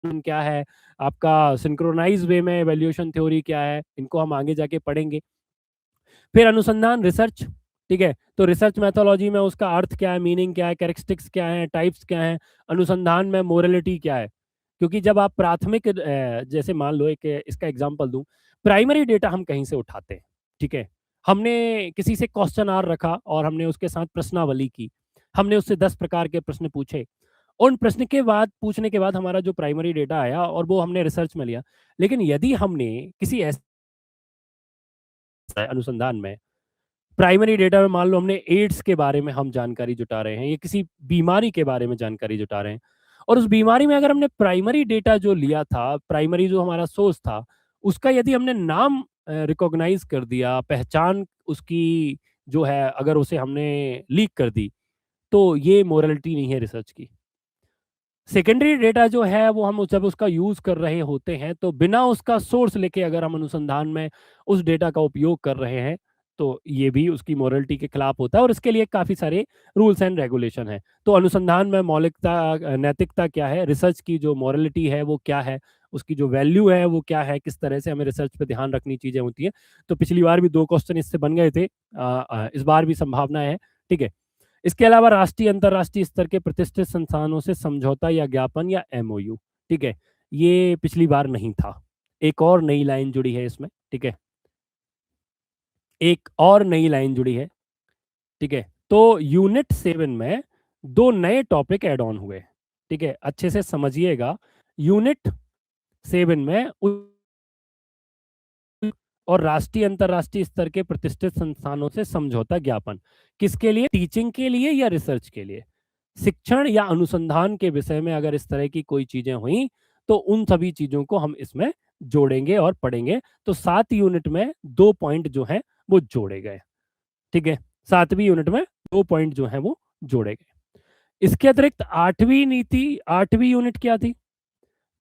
क्या है, आपका सिंक्रोनाइज वे में एवेल्यूएशन थ्योरी क्या है, इनको हम आगे जाके पढ़ेंगे। फिर अनुसंधान, रिसर्च, ठीक है, तो रिसर्च मेथोलॉजी में उसका अर्थ क्या है, मीनिंग क्या है, कैरेक्टरिस्टिक्स क्या है, टाइप्स क्या है। अनुसंधान में मोरलिटी क्या है, क्योंकि जब आप प्राथमिक जैसे मान लो एक इसका एग्जांपल दूं, प्राइमरी डेटा हम कहीं से उठाते हैं, ठीक है। हमने किसी से क्वेश्चन आर रखा और हमने उसके साथ प्रश्नावली की, हमने उससे 10 प्रकार के प्रश्न पूछे, उन प्रश्न के बाद पूछने के बाद हमारा जो प्राइमरी डेटा आया और वो हमने रिसर्च में लिया। लेकिन यदि हमने किसी ऐसे अनुसंधान में, प्राइमरी डेटा में मान लो हमने एड्स के बारे में हम जानकारी जुटा रहे हैं या किसी बीमारी के बारे में जानकारी जुटा रहे हैं, और उस बीमारी में अगर हमने प्राइमरी डेटा जो लिया था, प्राइमरी जो हमारा सोर्स था, उसका यदि हमने नाम रिकॉग्नाइज कर दिया, पहचान उसकी जो है अगर उसे हमने लीक कर दी, तो ये मोरलिटी नहीं है रिसर्च की। सेकेंडरी डेटा जो है वो हम जब उसका यूज कर रहे होते हैं, तो बिना उसका सोर्स लेके अगर हम अनुसंधान में उस डेटा का उपयोग कर रहे हैं, तो ये भी उसकी मोरलिटी के खिलाफ होता है, और इसके लिए काफी सारे रूल्स एंड रेगुलेशन है। तो अनुसंधान में मौलिकता, नैतिकता क्या है, रिसर्च की जो मोरलिटी है वो क्या है, उसकी जो वैल्यू है वो क्या है, किस तरह से हमें रिसर्च पे ध्यान रखनी चीजें होती हैं। तो पिछली बार भी 2 क्वेश्चन इससे बन गए थे, इस बार भी संभावना है। ठीक है। इसके अलावा राष्ट्रीय अंतर्राष्ट्रीय स्तर के प्रतिष्ठित संस्थानों से समझौता या ज्ञापन या एमओयू। ठीक है, ये पिछली बार नहीं था। एक और नई लाइन जुड़ी है इसमें। ठीक है, एक और नई लाइन जुड़ी है। ठीक है, तो यूनिट 7 में 2 नए टॉपिक ऐड ऑन हुए। ठीक है, अच्छे से समझिएगा। यूनिट 7 में और राष्ट्रीय अंतर्राष्ट्रीय स्तर के प्रतिष्ठित संस्थानों से समझौता ज्ञापन, किसके लिए? टीचिंग के लिए या रिसर्च के लिए? शिक्षण या अनुसंधान के विषय में अगर इस तरह की कोई चीजें हुई तो उन सभी चीजों को हम इसमें जोड़ेंगे और पढ़ेंगे। तो 7 यूनिट में 2 पॉइंट जो है वो जोड़े गए। ठीक है, 7वीं यूनिट में 2 पॉइंट जो है वो जोड़े गए। इसके अतिरिक्त 8वीं यूनिट क्या थी?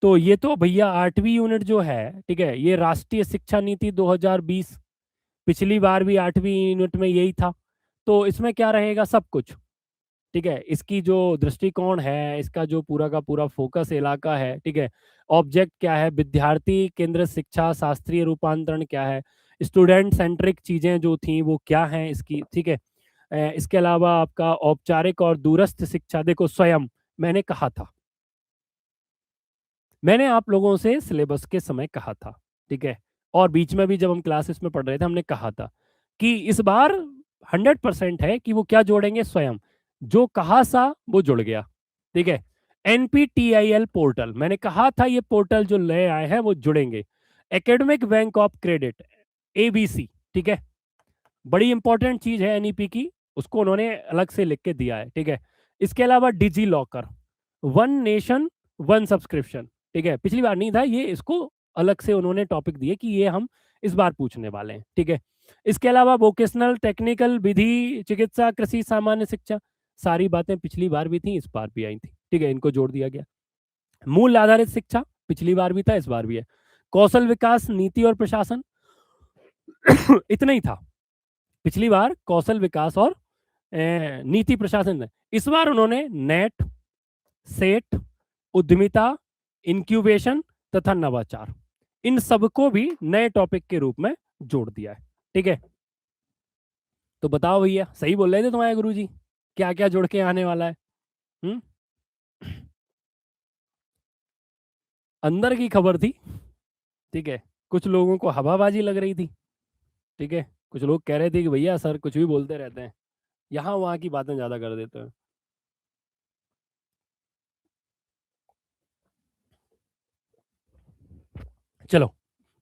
तो ये तो भैया 8वीं यूनिट जो है, ठीक है, ये राष्ट्रीय शिक्षा नीति 2020। पिछली बार भी 8वीं यूनिट में यही था। तो इसमें क्या रहेगा? सब कुछ। ठीक है, इसकी जो दृष्टिकोण है, इसका जो पूरा का पूरा फोकस इलाका है, ठीक है, ऑब्जेक्ट क्या है, विद्यार्थी केंद्र शिक्षा शास्त्रीय रूपांतरण क्या है, स्टूडेंट सेंट्रिक चीजें जो थी वो क्या हैं इसकी। ठीक है, इसके अलावा आपका औपचारिक और दूरस्थ शिक्षा, देखो स्वयं मैंने कहा था, मैंने आप लोगों से सिलेबस के समय कहा था। ठीक है, और बीच में भी जब हम क्लासेस में पढ़ रहे थे हमने कहा था कि इस बार 100% है कि वो क्या जोड़ेंगे? स्वयं। जो कहा सा वो जुड़ गया। ठीक है, NPTIL पोर्टल, मैंने कहा था ये पोर्टल जो नए आए हैं वो जुड़ेंगे। Academic bank of credit, ABC। ठीक है, बड़ी इंपॉर्टेंट चीज है NEP की, उसको उन्होंने अलग से लिख के दिया है। ठीक है, इसके अलावा DigiLocker, one nation one subscription. ठीक है, पिछली बार नहीं था ये, इसको अलग से उन्होंने टॉपिक दिए कि ये हम इस बार पूछने वाले हैं। ठीक है, इसके अलावा वोकेशनल टेक्निकल विधि चिकित्सा कृषि सामान्य शिक्षा, सारी बातें पिछली बार भी थी, इस बार भी आई थी। ठीक है, इनको जोड़ दिया गया। मूल आधारित शिक्षा पिछली बार भी था, इस बार भी है। कौशल विकास नीति और प्रशासन इतना ही था पिछली बार, कौशल विकास और नीति प्रशासन। इस बार उन्होंने नेट, सेट, उद्यमिता, इंक्यूबेशन तथा नवाचार, इन सबको भी नए टॉपिक के रूप में जोड़ दिया है। ठीक है, तो बताओ भैया, सही बोल रहे थे तुम्हारे गुरुजी? क्या क्या जोड़ के आने वाला है? हम्म, अंदर की खबर थी। ठीक है, कुछ लोगों को हवाबाजी लग रही थी। ठीक है, कुछ लोग कह रहे थे कि भैया सर कुछ भी बोलते रहते हैं, यहाँ वहां की बातें ज्यादा कर देते हैं। चलो,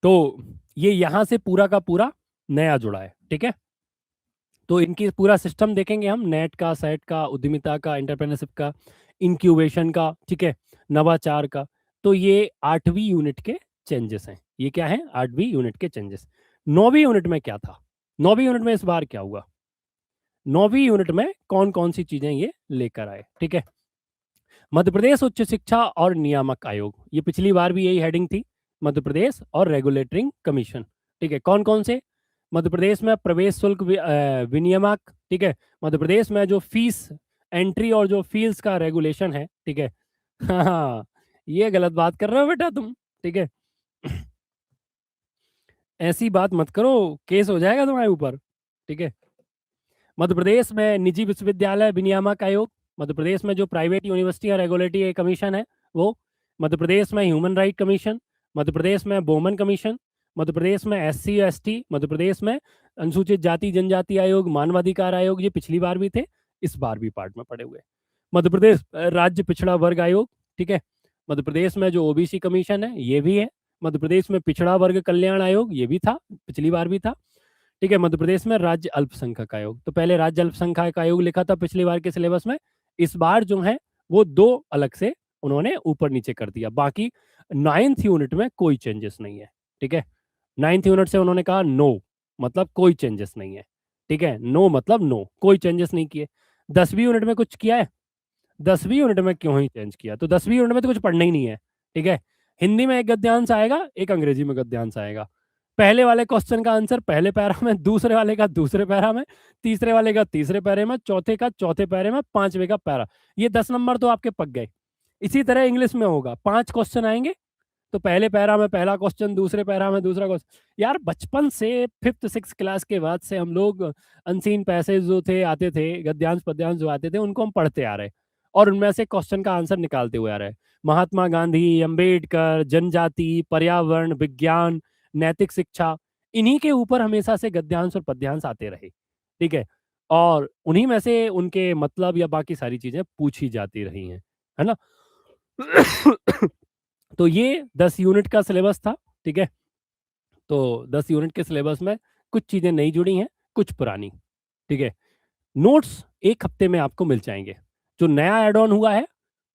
तो ये यहां से पूरा का पूरा नया जुड़ा है। ठीक है, तो इनकी पूरा सिस्टम देखेंगे हम, नेट का, सेट का, उद्यमिता का, एंटरप्रेन्योरशिप का, इंक्यूबेशन का, ठीक है, नवाचार का। तो ये 8वीं यूनिट के चेंजेस हैं। ये क्या है? 8वीं यूनिट के चेंजेस। 9वीं यूनिट में क्या था? 9वीं यूनिट में इस बार क्या हुआ? 9वीं यूनिट में कौन कौन सी चीजें ये लेकर आए? ठीक है, मध्य प्रदेश उच्च शिक्षा और नियामक आयोग, ये पिछली बार भी यही हेडिंग थी, मध्य प्रदेश और रेगुलेटरी कमीशन। ठीक है, कौन कौन से? मध्य प्रदेश में प्रवेश शुल्क विनियामक। ठीक है, मध्य प्रदेश में जो फीस एंट्री और जो फीस का रेगुलेशन है। ठीक है, हाँ, ये गलत बात कर रहे हो बेटा तुम। ठीक है, ऐसी बात मत करो, केस हो जाएगा तुम्हारे ऊपर। ठीक है, मध्य प्रदेश में निजी विश्वविद्यालय विनियामक आयोग, मध्य प्रदेश में जो प्राइवेट यूनिवर्सिटी रेगुलेटरी कमीशन है वो, मध्य प्रदेश में human right commission, Madhya Pradesh में बोमन कमीशन, मध्य प्रदेश में SC/ST, मध्य प्रदेश में अनुसूचित जाति जनजाति आयोग, मानवाधिकार आयोग, ये पिछली बार भी थे, इस बार भी पार्ट में पड़े हुए। मध्य प्रदेश राज्य पिछड़ा वर्ग आयोग। ठीक है, मध्य प्रदेश में जो OBC कमीशन है ये भी है। मध्य प्रदेश में पिछड़ा वर्ग कल्याण आयोग, ये भी था, पिछली बार भी था। ठीक है, मध्य प्रदेश में राज्य अल्पसंख्यक आयोग, तो पहले राज्य अल्पसंख्यक आयोग लिखा था पिछली बार के सिलेबस में, इस बार जो है वो 2 अलग से उन्होंने ऊपर नीचे कर दिया। बाकी 9th यूनिट में कोई चेंजेस नहीं है। ठीक है, 9th यूनिट से उन्होंने कहा नो, मतलब कोई चेंजेस नहीं है। ठीक है, नो मतलब नो, कोई चेंजेस नहीं किए। 10वीं यूनिट में कुछ किया है? 10वीं यूनिट में क्यों ही चेंज किया? तो 10वीं यूनिट में तो कुछ पढ़ना ही नहीं है। ठीक है, हिंदी में एक गद्यांश आएगा, एक अंग्रेजी में गद्यांश आएगा। पहले वाले क्वेश्चन का आंसर पहले पैरा में, दूसरे वाले का दूसरे पैरा में, तीसरे वाले का तीसरे पैरे में, चौथे का चौथे पैरे में, पांचवे का पैरा। ये 10 नंबर तो आपके पक गए। इसी तरह इंग्लिश में होगा, 5 क्वेश्चन आएंगे, तो पहले पैरा में पहला क्वेश्चन, दूसरे पैरा में दूसरा क्वेश्चन। यार बचपन से फिफ्थ सिक्स क्लास के बाद से हम लोग अनसीन पैसेज जो थे आते थे, गद्यांश पद्यांश जो आते थे, उनको हम पढ़ते आ रहे, और उनमें से क्वेश्चन का आंसर निकालते हुए आ रहे। महात्मा गांधी, अंबेडकर, जनजाति, पर्यावरण, विज्ञान, नैतिक शिक्षा, इन्हीं के ऊपर हमेशा से गद्यांश और पद्यांश आते रहे। ठीक है, और उन्हीं में से उनके मतलब या बाकी सारी चीजें पूछी जाती रही हैं, है ना। तो ये 10 यूनिट का सिलेबस था। ठीक है, तो 10 यूनिट के सिलेबस में कुछ चीजें नई जुड़ी हैं, कुछ पुरानी। ठीक है, नोट्स एक हफ्ते में आपको मिल जाएंगे। जो नया एड ऑन हुआ है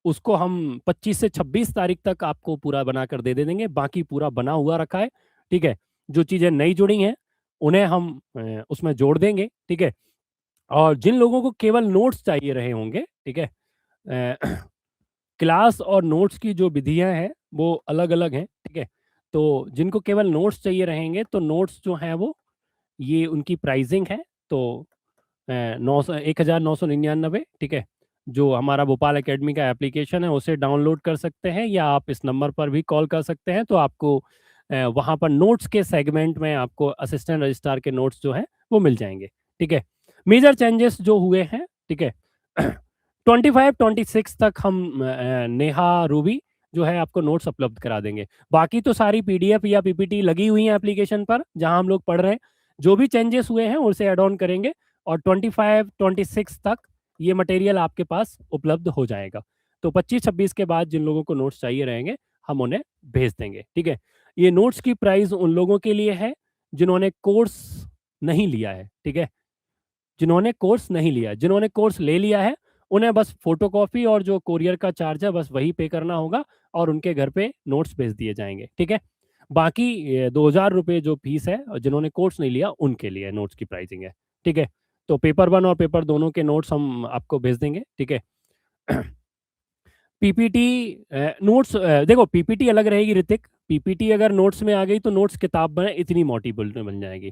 उसको हम 25 से 26 तारीख तक आपको पूरा बनाकर दे देंगे, बाकी पूरा बना हुआ रखा है। ठीक है, जो चीजें नई जुड़ी हैं उन्हें हम उसमें जोड़ देंगे। ठीक है, और जिन लोगों को केवल नोट्स चाहिए रहे होंगे, ठीक है, क्लास और नोट्स की जो विधियां हैं वो अलग अलग हैं। ठीक है, तो जिनको केवल नोट्स चाहिए रहेंगे तो नोट्स जो हैं वो, ये उनकी प्राइसिंग है। तो 1999। ठीक है, जो हमारा भोपाल एकेडमी का एप्लीकेशन है उसे डाउनलोड कर सकते हैं, या आप इस नंबर पर भी कॉल कर सकते हैं, तो आपको वहाँ पर नोट्स के सेगमेंट में आपको असिस्टेंट रजिस्ट्रार के नोट्स जो हैं वो मिल जाएंगे। ठीक है, मेजर चेंजेस जो हुए हैं, ठीक है, 25-26 तक हम नेहा रूबी जो है आपको नोट्स उपलब्ध करा देंगे। बाकी तो सारी पीडीएफ या पीपीटी लगी हुई है एप्लीकेशन पर जहां हम लोग पढ़ रहे हैं। जो भी चेंजेस हुए हैं उसे एड ऑन करेंगे, और 25-26 तक ये मटेरियल आपके पास उपलब्ध हो जाएगा। तो 25-26 के बाद जिन लोगों को नोट्स चाहिए रहेंगे हम उन्हें भेज देंगे। ठीक है, ये नोट्स की प्राइस उन लोगों के लिए है जिन्होंने कोर्स नहीं लिया है। ठीक है, जिन्होंने कोर्स नहीं लिया है, जिन्होंने कोर्स ले लिया है उन्हें बस फोटोकॉपी और जो कोरियर का चार्ज है बस वही पे करना होगा, और उनके घर पे नोट्स भेज दिए जाएंगे। ठीक है, बाकी 2,000 रुपये जो फीस है, और जिन्होंने कोर्स नहीं लिया उनके लिए नोट्स की प्राइसिंग है। ठीक है, तो पेपर 1 और पेपर दोनों के नोट्स हम आपको भेज देंगे। ठीक है, पीपीटी नोट्स, देखो पीपीटी अलग रहेगी ऋतिक। पीपीटी अगर नोट्स में आ गई तो नोट्स किताब में इतनी मोटी बुक में बन जाएगी,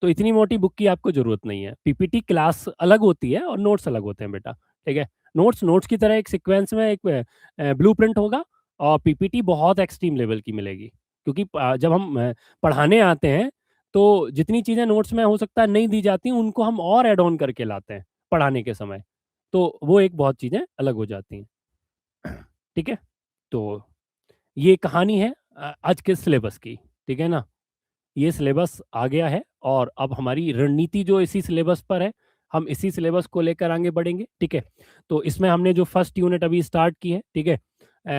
तो इतनी मोटी बुक की आपको जरूरत नहीं है। पीपीटी क्लास अलग होती है और नोट्स अलग होते हैं बेटा। ठीक है, नोट्स नोट्स की तरह एक सीक्वेंस में एक ब्लूप्रिंट होगा, और पीपीटी बहुत एक्सट्रीम लेवल की मिलेगी, क्योंकि जब हम पढ़ाने आते हैं तो जितनी चीज़ें नोट्स में हो सकता है नहीं दी जाती उनको हम और ऐड ऑन करके लाते हैं पढ़ाने के समय, तो वो एक बहुत चीज़ें अलग हो जाती हैं। ठीक है, तो ये कहानी है आज के सिलेबस की। ठीक है ना, ये सिलेबस आ गया है और अब हमारी रणनीति जो इसी सिलेबस पर है, हम इसी सिलेबस को लेकर आगे बढ़ेंगे। ठीक है, तो इसमें हमने जो फर्स्ट यूनिट अभी स्टार्ट की है, ठीक है,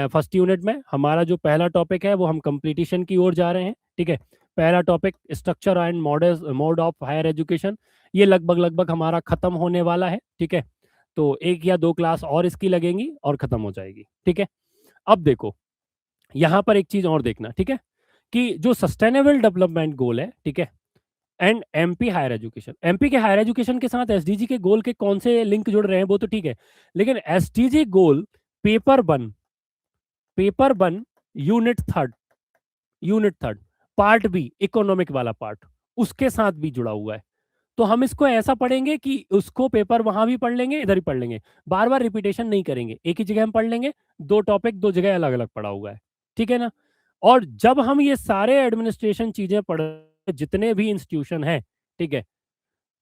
फर्स्ट यूनिट में हमारा जो पहला टॉपिक है वो हम कंप्लीटिशन की ओर जा रहे हैं। ठीक है, पहला topic structure and mode of higher education, ये लगभग लगभग हमारा खत्म होने वाला है। ठीक है, तो 1 या 2 क्लास और इसकी लगेंगी और खत्म हो जाएगी। ठीक है, अब देखो यहाँ पर एक चीज और देखना। ठीक है, कि जो सस्टेनेबल डेवलपमेंट गोल है, ठीक है, and MP higher education, MP के हायर एजुकेशन के साथ एसडीजी के गोल के कौन से लिंक जुड़ रहे हैं वो तो ठीक है, लेकिन SDG goal paper 1 unit third part be economic वाला पार्ट उसके साथ भी जुड़ा हुआ है। तो हम इसको ऐसा पढ़ेंगे कि उसको पेपर वहां भी पढ़ लेंगे, इधर ही पढ़ लेंगे, बार बार रिपीटेशन नहीं करेंगे, एक ही जगह हम पढ़ लेंगे। 2 टॉपिक 2 जगह अलग अलग पढ़ा हुआ है। ठीक है ना, और जब हम ये सारे एडमिनिस्ट्रेशन चीजें पढ़, जितने भी इंस्टीट्यूशन है, ठीक है,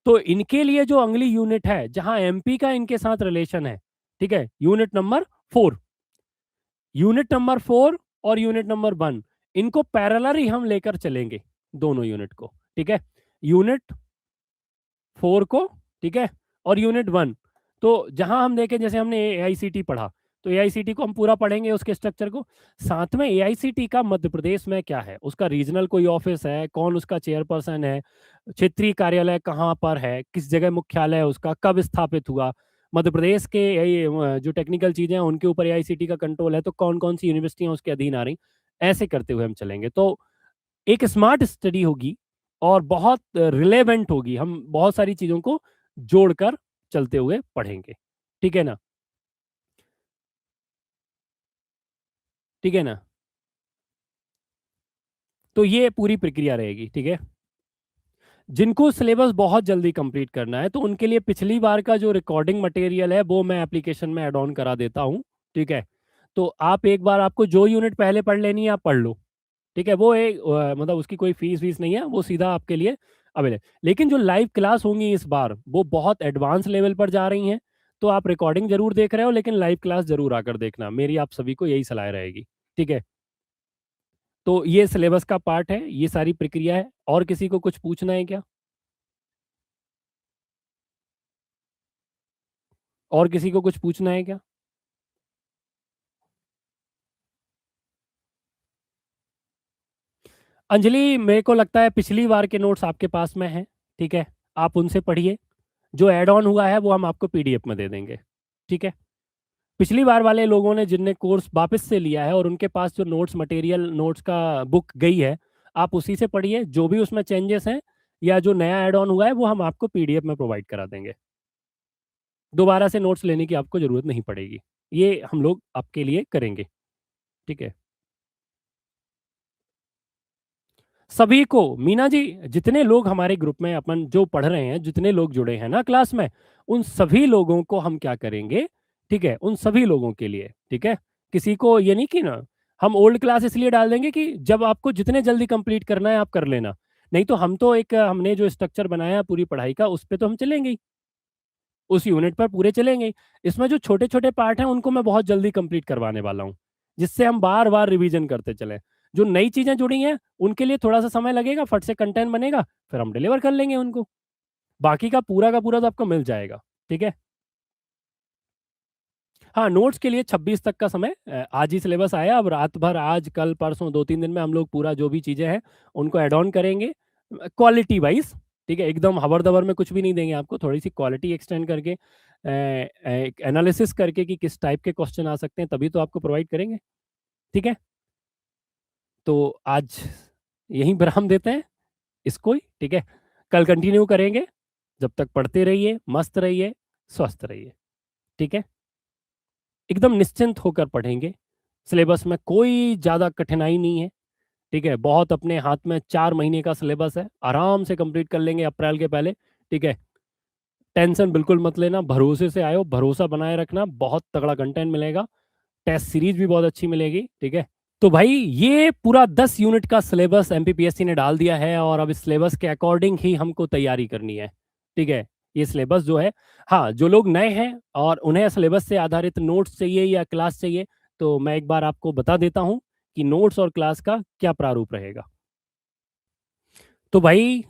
तो इनके लिए जो अगली यूनिट है जहां एमपी का इनके साथ रिलेशन है, ठीक है, यूनिट नंबर 4 और यूनिट नंबर 1, इनको पैरेलल ही हम लेकर चलेंगे दोनों यूनिट को। ठीक है, यूनिट 4 को, ठीक है, और यूनिट 1। तो जहां हम देखें, जैसे हमने एआईसीटी पढ़ा, तो एआईसीटी को हम पूरा पढ़ेंगे उसके स्ट्रक्चर को। साथ में एआईसीटी का मध्य प्रदेश में क्या है, उसका रीजनल कोई ऑफिस है, कौन उसका चेयरपर्सन है, क्षेत्रीय कार्यालय कहाँ पर है, किस जगह मुख्यालय है उसका, कब स्थापित हुआ, मध्य प्रदेश के जो टेक्निकल चीजें हैं उनके ऊपर एआईसीटी का कंट्रोल है, तो कौन कौन सी यूनिवर्सिटियां उसके अधीन आ रही, ऐसे करते हुए हम चलेंगे। तो एक स्मार्ट स्टडी होगी और बहुत रिलेवेंट होगी, हम बहुत सारी चीजों को जोड़कर चलते हुए पढ़ेंगे। ठीक है ना, ठीक है ना, तो ये पूरी प्रक्रिया रहेगी। ठीक है, जिनको सिलेबस बहुत जल्दी कंप्लीट करना है तो उनके लिए पिछली बार का जो रिकॉर्डिंग मटेरियल है वो मैं एप्लीकेशन में ऐड ऑन करा देता हूँ। ठीक है, तो आप एक बार, आपको जो यूनिट पहले पढ़ लेनी है आप पढ़ लो, ठीक है? वो एक मतलब उसकी कोई फीस-वीस नहीं है, वो सीधा आपके लिए अवेले लेकिन जो लाइव क्लास होंगी इस बार, वो बहुत एडवांस लेवल पर जा रही हैं, तो आप रिकॉर्डिंग ज़रूर देख रहे हो लेकिन लाइव क्लास ज़रूर आकर देखना। मेरी आप सभी को यही सलाह रहेगी, ठीक है? तो ये सिलेबस का पार्ट है, ये सारी प्रक्रिया है। और किसी को कुछ पूछना है क्या? और किसी को कुछ पूछना है क्या? अंजलि, मेरे को लगता है पिछली बार के नोट्स आपके पास में हैं, ठीक है? आप उनसे पढ़िए। जो ऐड ऑन हुआ है, वो हम आपको पीडीएफ में दे देंगे, ठीक है? पिछली बार वाले लोगों ने जिनने कोर्स वापस से लिया है और उनके पास जो नोट्स मटेरियल नोट्स का बुक गई है, आप उसी से पढ़िए। जो भी उसमें चेंजेस हैं या जो नया ऐड ऑन हुआ है, वो हम आपको पीडीएफ में प्रोवाइड करा देंगे। दोबारा से नोट्स लेने की आपको ज़रूरत नहीं पड़ेगी। ये हम लोग आपके लिए करेंगे, ठीक है? सभी को मीना जी, जितने लोग हमारे ग्रुप में अपन जो पढ़ रहे हैं, जितने लोग जुड़े हैं ना क्लास में, उन सभी लोगों को हम क्या करेंगे, ठीक है? उन सभी लोगों के लिए, ठीक है? किसी को ये नहीं कि ना हम ओल्ड क्लास इसलिए डाल देंगे कि जब आपको जितने जल्दी कंप्लीट करना है आप कर लेना। नहीं तो हम तो एक हमने जो स्ट्रक्चर बनाया है पूरी पढ़ाई का, उस पे तो हम चलेंगे ही। उस यूनिट पर पूरे चलेंगे ही। इसमें जो छोटे-छोटे पार्ट हैं उनको मैं बहुत जल्दी कंप्लीट करवाने वाला हूँ, जिससे हम बार-बार रिवीजन करते चलें। जो नई चीज़ें जुड़ी हैं, उनके लिए थोड़ा-सा समय लगेगा, फट से कंटेंट बनेगा, फिर हम डिलीवर कर लेंगे उनको। बाकी का पूरा तो आपको मिल जाएगा, ठीक है? हाँ, नोट्स के लिए 26 तक का समय आज ही सिलेबस आया, अब रात भर आज, कल, परसों 2-3 दिन में हम लोग पूरा जो भी चीज़ें हैं, उनको ऐड ऑन करेंगे क्वालिटी वाइज़, ठीक है? एकदम हबर-दबर में कुछ भी नहीं देंगे आपको, थोड़ी-सी क्वालिटी एक्सटेंड करके एक एनालिसिस करके कि किस टाइप के क्वेश्चन आ सकते हैं, तभी तो आपको प्रोवाइड करेंगे, ठीक है? तो आज यहीं विराम देते हैं इसको ही, ठीक है? कल कंटिन्यू करेंगे, जब तक पढ़ते रहिए, मस्त रहिए, स्वस्थ रहिए, ठीक है? एकदम निश्चिंत होकर पढ़ेंगे। सिलेबस में कोई ज़्यादा कठिनाई नहीं है, ठीक है? बहुत अपने हाथ में 4 महीने का सिलेबस है, आराम से कंप्लीट कर लेंगे अप्रैल के पहले, ठीक है? टेंशन बिल्कुल मत लेना, भरोसे से आए हो, भरोसा बनाए रखना, बहुत तगड़ा कंटेंट मिलेगा, टेस्ट सीरीज़ भी बहुत अच्छी मिलेगी, ठीक है? तो भाई ये पूरा 10 यूनिट का सिलेबस एमपीपीएससी ने डाल दिया है और अब इस सिलेबस के अकॉर्डिंग ही हमको तैयारी करनी है, ठीक है? ये सिलेबस जो है हाँ, जो लोग नए हैं और उन्हें सिलेबस से आधारित नोट्स चाहिए या क्लास चाहिए, तो मैं एक बार आपको बता देता हूँ कि नोट्स और क्लास का क्या प्रारूप रहेगा। तो भाई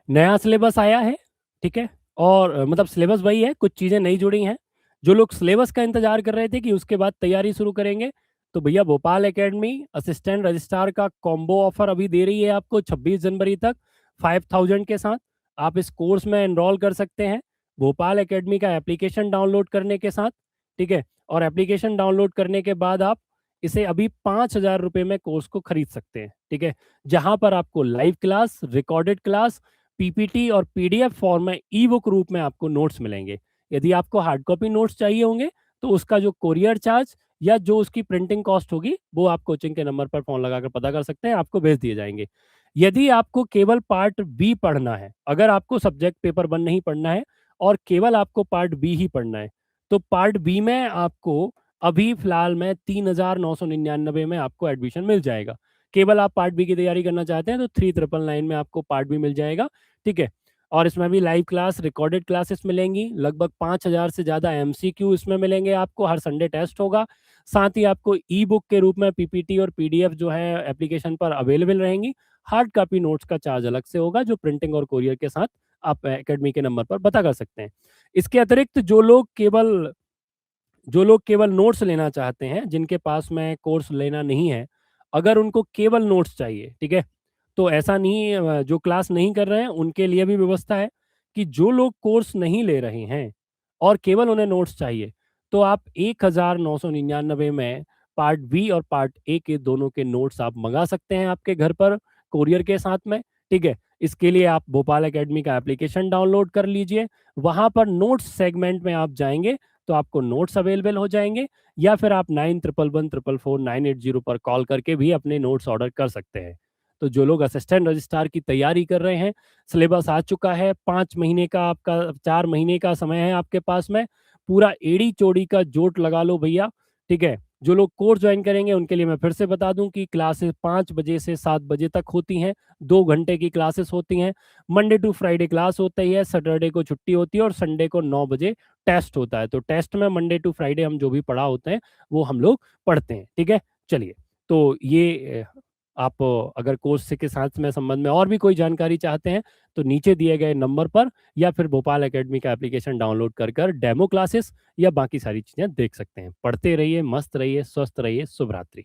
नया सिलेबस आया है, ठीक है? और मतलब सिलेबस वही है, कुछ चीज़ें नई जुड़ी हैं। जो लोग सिलेबस का इंतज़ार कर रहे थे कि उसके बाद तैयारी शुरू करेंगे, तो भैया भोपाल एकेडमी असिस्टेंट रजिस्ट्रार का कॉम्बो ऑफर अभी दे रही है आपको 26 जनवरी तक 5000 के साथ। आप इस कोर्स में एनरोल कर सकते हैं, भोपाल एकेडमी का एप्लीकेशन डाउनलोड करने के साथ, ठीक है? और एप्लीकेशन डाउनलोड करने के बाद आप इसे अभी 5000 रुपए में कोर्स को खरीद सकते हैं, ठीक है? जहाँ पर आपको live class, recorded class, PPT और पीडीएफ फॉर्म में ई-बुक रूप में आपको नोट्स मिलेंगे। यदि आपको हार्ड कॉपी नोट्स चाहिए होंगे, तो उसका जो कोरियर चार्ज या जो उसकी प्रिंटिंग कॉस्ट होगी, वो आप कोचिंग के नंबर पर फ़ोन लगाकर पता कर सकते हैं, आपको भेज दिए जाएँगे। यदि आपको केवल पार्ट बी पढ़ना है, अगर आपको सब्जेक्ट पेपर 1 नहीं पढ़ना है और केवल आपको पार्ट बी ही पढ़ना है, तो पार्ट बी में आपको अभी फ़िलहाल में 3999 में आपको एडमिशन मिल जाएगा। केवल आप पार्ट बी की तैयारी करना चाहते हैं तो 3999 में आपको पार्ट बी मिल जाएगा, ठीक है? और इसमें भी लाइव क्लास, रिकॉर्डेड क्लासेस मिलेंगी, लगभग 5000 से ज़्यादा एमसीक्यू इसमें मिलेंगे आपको, हर संडे टेस्ट होगा। साथ ही आपको ई-बुक के रूप में पीपीटी और पीडीएफ जो है एप्लीकेशन पर अवेलेबल रहेंगी। हार्ड कॉपी नोट्स का चार्ज अलग से होगा जो प्रिंटिंग और कोरियर के साथ आप अकेडमी के नंबर पर पता कर सकते हैं। इसके अतिरिक्त जो लोग केवल नोट्स लेना चाहते हैं, जिनके पास में कोर्स लेना नहीं है, अगर उनको केवल नोट्स चाहिए, ठीक है? तो ऐसा नहीं जो क्लास नहीं कर रहे हैं, उनके लिए भी व्यवस्था है कि जो लोग कोर्स नहीं ले रहे हैं और केवल उन्हें नोट्स चाहिए, तो आप 1999 में पार्ट बी और पार्ट ए के दोनों के नोट्स आप मँगा सकते हैं आपके घर पर कोरियर के साथ में, ठीक है? इसके लिए आप भोपाल अकेडमी का एप्लीकेशन डाउनलोड कर लीजिए। वहाँ पर नोट्स सेगमेंट में आप जाएँगे तो आपको नोट्स अवेलेबल हो जाएँगे या फिर आप 9111444980 पर कॉल करके भी अपने नोट्स ऑर्डर कर सकते हैं। तो जो लोग असिस्टेंट रजिस्ट्रार की तैयारी कर रहे हैं, सिलेबस आ चुका है, 5 महीने का आपका 4 महीने का समय है आपके पास में, पूरा एड़ी-चोड़ी का जोट लगा लो भैया, ठीक है? जो लोग कोर्स ज्वाइन करेंगे उनके लिए मैं फिर से बता दूं कि क्लासेस 5 बजे से 7 बजे तक होती हैं, 2 घंटे की क्लासेस होती हैं। मंडे टू फ्राइडे क्लास होती है, सैटरडे को छुट्टी होती है और संडे को 9 बजे टेस्ट होता है। तो टेस्ट में मंडे टू फ्राइडे हम जो भी पढ़ा होते हैं वो हम लोग पढ़ते हैं, ठीक है? चलिए, तो ये आप अगर कोर्स से के साथ में संबंध में और भी कोई जानकारी चाहते हैं तो नीचे दिए गए नंबर पर या फिर भोपाल एकेडमी का एप्लीकेशन डाउनलोड कर डेमो क्लासेस या बाकी सारी चीज़ें देख सकते हैं। पढ़ते रहिए, मस्त रहिए, स्वस्थ रहिए। शुभ रात्रि।